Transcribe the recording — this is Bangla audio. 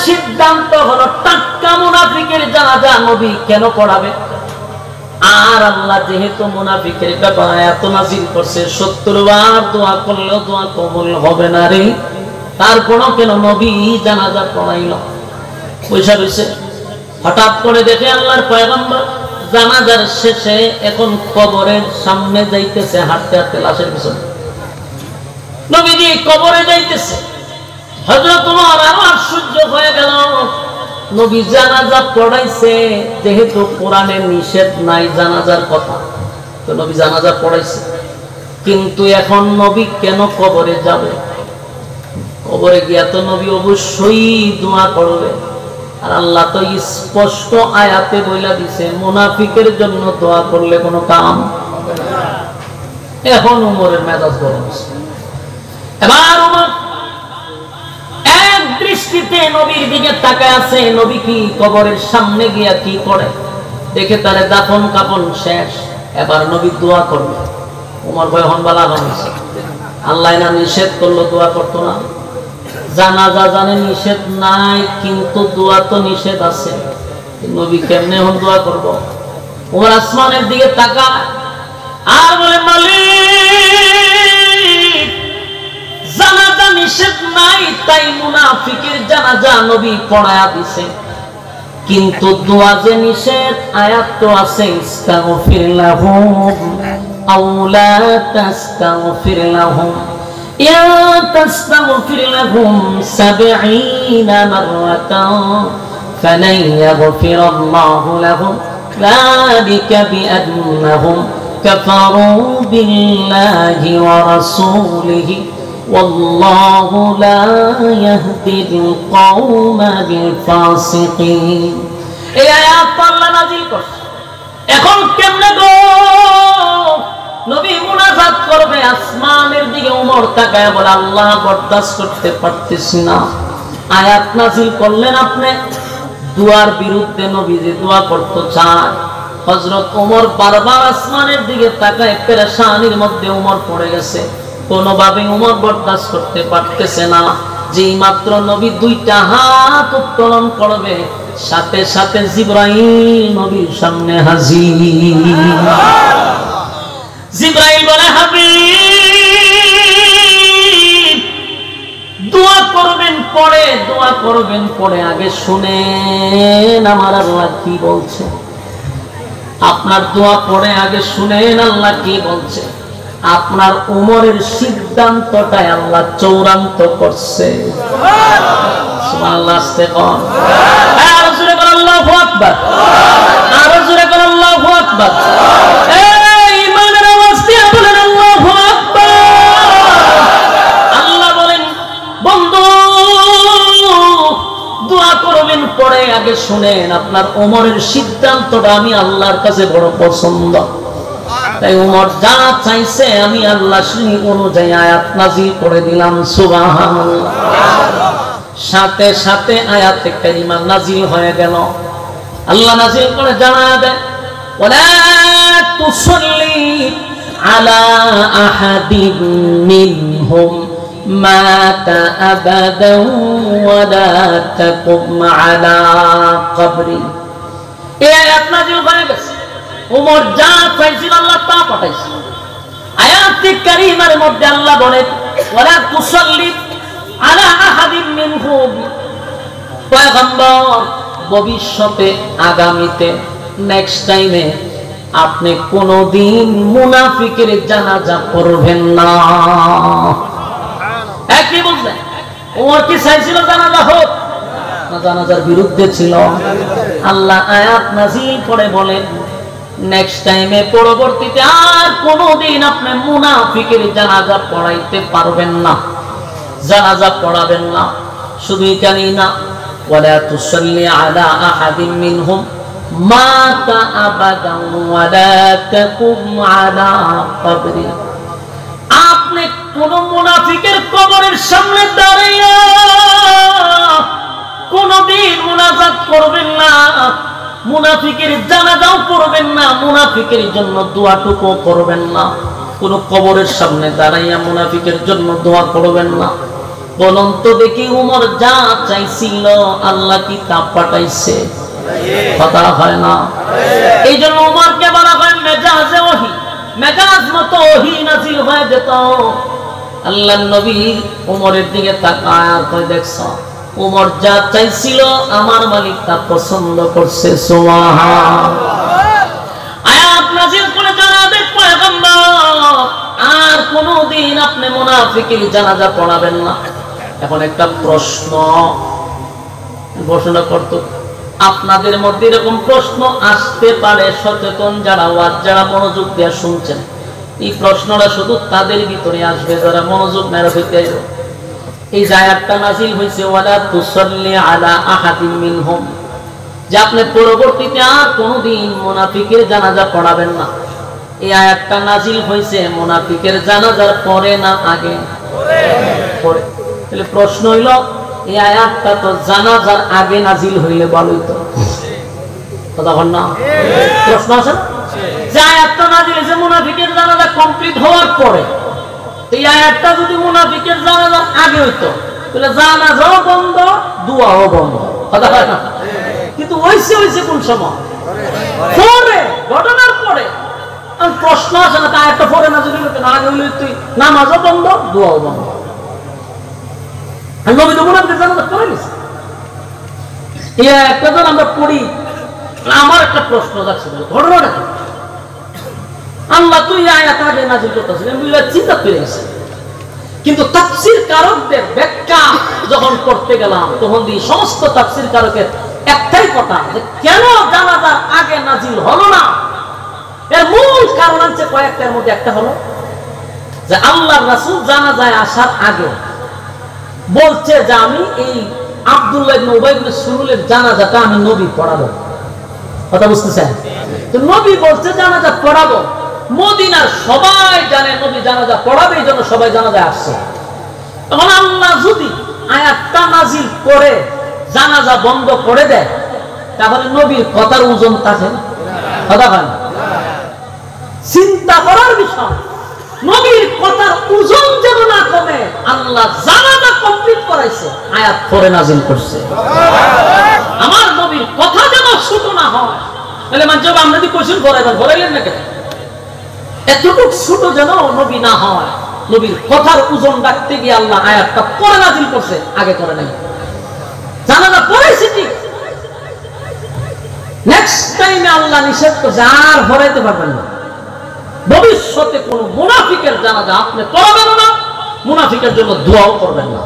সিদ্ধান্ত হলো টাটকা মুনাফিকের জানাজা নবী কেন পড়াবে। আর আল্লাহ যেহেতু মুনাফিকের ব্যাপারে এত নাজিল করছে, 70 বার দোয়া করলেও দোয়া কবুল হবে না রে, তারপরও কেন নবী জানাজা পড়াইল? পয়সা রয়েছে। হঠাৎ করে দেখে আল্লাহর পয়গম্বর জানাজার শেষে এখন কবরের সামনে যাইতেছে, হাঁটতে হাঁটতে লাশের পিছনে নবীজি কবরে যাইতেছে। হযরত ওমর আরো আশ্চর্য হয়ে গেল, নবী জানাজা পড়াইছে, যেহেতু কোরআনে নিষেধ নাই জানাজার কথা, তো নবী জানাজা পড়াইছে, কিন্তু এখন নবী কেন কবরে যাবে? কবরে গিয়া তো নবী অবশ্যই দোয়া করবে। আর আল্লাহ তো স্পষ্ট আয়াতে বইলা দিছে মুনাফিকের জন্য দোয়া করলে কোনো কাম হবে না। এখন ওমরের মেজাজ গরম হচ্ছে। এবার ওমর এক দৃষ্টিতে নবীর দিকে তাকায় আছে, নবী কি কবরের সামনে গিয়া কি করে দেখে তারে দাফন কাফন শেষ, এবার নবী দোয়া করবে। ওমর ভয় হনবালা হচ্ছে, আল্লাহ না নিষেধ করলো দোয়া করতো না? জানাজা জানে নিষেধ নাই, কিন্তু দোয়া তো নিষেধ আছে, নবী কেমনে হন দোয়া করব? ওমর আসমানের দিকে তাকায় আর বলে, মালিক জানাজা নিষেধ নাই, তাই মুনাফিকের জানাজা নবী পড়ায়া দিছে, কিন্তু দোয়া যে নিষেধ, আয়াত তো আছে, ইস্তাগফির লাহুম আও লা তাস্তাগফির লাহুম ইয়া তাস্তাগফির লাহুম 70 মাররাতান ফালান ইয়াগফিরাল্লাহু লাহুম যালিকা বিআন্নাহুম কাফারু বিল্লাহি ওয়া রাসূলিহি ওয়াল্লাহু লা ইয়াহদিল কওমাল ফাসিকিন। এই আয়াত আল্লাহ নাযিল করছে। এখন কেমনে গো নবী মুনাজাত করবে? আসমানের দিকে ওমর তাকায় বলে, আল্লাহ বরদাস্ত করতে পারতেছি না। আয়াত নাযিল করলেন আপনি, দুয়ার বিরুদ্ধে নবী যে দোয়া করতে চায়। হযরত ওমর বারবার আসমানের দিকে তাকায়, পেরেশানির মধ্যে ওমর পড়ে গেছে, কোনোভাবে ওমর বরদাস্ত করতে পারতেছে না। যেই মাত্র নবী দুইটা হাত উত্তোলন করবে, সাথে সাথে জিবরাইল নবীর সামনে হাজির। জিবরাইল বলে, হাবিব দোয়া করবেন পরে, দোয়া করবেন পরে, আগে শুনেন আমার আল্লাহ কি বলছে। আপনার দোয়া পরে আগে শুনেন আল্লাহ কি বলছে। আপনার উমরের সিদ্ধান্তটাই আল্লাহ চূড়ান্ত করছে। সুবহানাল্লাহ। আস্তে কোন আর জোরে বল আল্লাহু আকবার, আর জোরে বল আল্লাহু আকবার। এই ঈমানের আওয়াজ দিয়ে বলেন আল্লাহু আকবার। আল্লাহ বলেন, বন্ধু দোয়া করবেন পরে আগে শুনেন, আপনার উমরের সিদ্ধান্তটা আমি আল্লাহর কাছে বড় পছন্দ। তাই ওমর যা চাইছে আমি আল্লাহ সেই অনুযায়ী আয়াত নাযিল করে দিলাম। সুবহানাল্লাহ। সাথে সাথে আয়াতে কারিমা নাযিল হয়ে গেল। আল্লাহ নাযিল করে জানায়া দেয়, ওয়ালা তুসাল্লি আলা আহাদিন মিনহুম মাতা আবাদান ওয়ালা তাকুম আলা কবরি। এই আয়াত নাযিল হয়ে গেছে। ওমর যা চাইছিল আল্লাহ তা পাঠাইছে। আয়াতে কারিমার মধ্যে আল্লাহ বলেন, ওয়ালা তুসাল্লি আলা আহাদিন মিনহুম, পয়গম্বর ভবিষ্যতে আগামীতে নেক্সট টাইমে আপনি কোনদিন মুনাফিকের জানাজা পড়বেন না। একই বলছেন। ওমর কি চাইছিল জানাজা হোক না জানাজার বিরুদ্ধে ছিল? আল্লাহ আয়াত নাযিল করে বলেন, নেক্সট টাইমে পরবর্তীতে আর কোনদিন আপনি মুনাফিকের জানাজা পড়াইতে পারবেন না, জানাজা পড়াবেন না। শুধু এখানেই না, ওয়ালা তুসাল্লি আলা আহাদিন মিনহুম মাতা আবাদান ওয়ালা তাকুম আলা কবরি। আপনি কোন মুনাফিকের কবরের সামনে দাঁড়িয়ে কোনদিন মুনাজাত করবেন না, মুনাফিকের জানাজাও পড়বেন না, মুনাফিকের জন্য দোয়াটুকু করবেন না। কোন কবরের সামনে দাঁড়াইয়া মুনাফিকের জন্য দোয়া করবেন না। বলুন তো দেখি উমর যা চাইছিল আল্লাহ কি তা পাঠাইছে? কথা হয় না। এই জন্য উমরকে বলা হয় মেজাজে ওহী, মেজাজ মতো ওহী নাযিল হয়ে যেত। আল্লাহর নবী উমরের দিকে তাকায় আর কয়, দেখছো উমর যা চাইছিল আমার মালিক তা পছন্দ করছে। সুবহানাল্লাহ। আয়াত নাযিল করে জানাবে পয়গম্বর আর কোনদিন আপনি মুনাফিকের জানাজা পড়াবেন না। এখন একটা প্রশ্ন ঘোষণা করত, আপনাদের মধ্যে এরকম প্রশ্ন আসতে পারে, সচেতন যারা ওয়াজ যারা মনোযোগ দিয়ে শুনছেন, এই প্রশ্নটা শুধু তাদের ভিতরে আসবে যারা মনোযোগ মেরে হইতে। এই আয়াতটা নাযিল হয়েছে ওয়ালা তুসাল্লি আলা আহাদিন মিনহুম, যে আপনি পরবর্তীতে আর কোনদিন মুনাফিকের জানাজা পড়াবেন না। এই আয়াতটা নাযিল হয়েছে মুনাফিকের জানাজার পরে না আগে? পরে। তাহলে প্রশ্ন হইল এই আয়াতটা তো জানাজার আগে নাযিল হইলে ভালোই তো। কথা বল না? প্রশ্ন আছে না? যে আয়াতটা নাযিল হয়েছে মুনাফিকের জানাজা কমপ্লিট হওয়ার পরে, এই আয়াতটা যদি মুনাফিকের জানাজার আগে হইতো তাহলে জানাজাও বন্ধ, দুআও বন্ধ। কথা হয় না? কিন্তু হইছে কোন সময়? পরে, ঘটনার পরে। আর প্রশ্ন আছে না আয়াতটা পরে নাযিল হইতো না আগে হইলে তুই নামাজও বন্ধ, দুআও বন্ধ। আর নবী তো মুনাফিকের জানাজা পড়ে গেছে। এই আয়াতটা যখন আমরা পড়ি, আমার একটা প্রশ্ন যাচ্ছে, ঘটনাটা কি? আল্লাহ তুই আয়াত আগে নাযিল করতেছিলেন, চিন্তা পেরে গেছে। কিন্তু তাফসীর কারকদের ব্যাখ্যা যখন করতে গেলাম তখন এই সমস্ত তাফসীর কারকের একটাই কথা, যে কেন জানাজার আগে নাযিল হলো না? এর মূল কারণ আছে কয়েকটার মধ্যে একটা হলো যে আল্লাহর রাসূল জানাজায় আসার আগে বলছে যে আমি এই আব্দুল্লাহ ইবনে উবাই ইবনে সুলুলের জানাজাটা আমি নবী পড়াবো। কথা বুঝতেছেন? তো নবী বলছে জানাজা পড়াবো, মদিনার সবাই জানে নবী জানাজা পড়াবে, এই জন্য সবাই জানাজায় আসছে। তখন আল্লাহ যদি আয়াতটা নাযিল করে জানাজা বন্ধ করে দেয় তাহলে নবীর কথার ওজন থাকে না? কথা হয় না? চিন্তা করার বিষয়, নবীর কথার ওজন যেন না কমে, আল্লাহ জানাজা কমপ্লিট করাইছে, আয়াত পরে নাযিল করছে। আমার নবীর কথা যেন ছোট না হয়। তাহলে মানে আমরা যদি কোশ্চেন করাইলেন না কেন? এতটুকু ছোট যেন নবী না হয়। নবীর কথার ওজন রাখতে গিয়ে আল্লাহ আয়াতটা পরে নাযিল করছে, আগে করে নাই। জানাজা পড়াইছে ঠিক, নেক্সট টাইমে আল্লাহ নিষেধ করছে আর পড়াইতে পারবেন না। ভবিষ্যতে কোন মুনাফিকের জানাজা আপনি পড়াবেন না, মুনাফিকের জন্য দোয়াও করবেন না।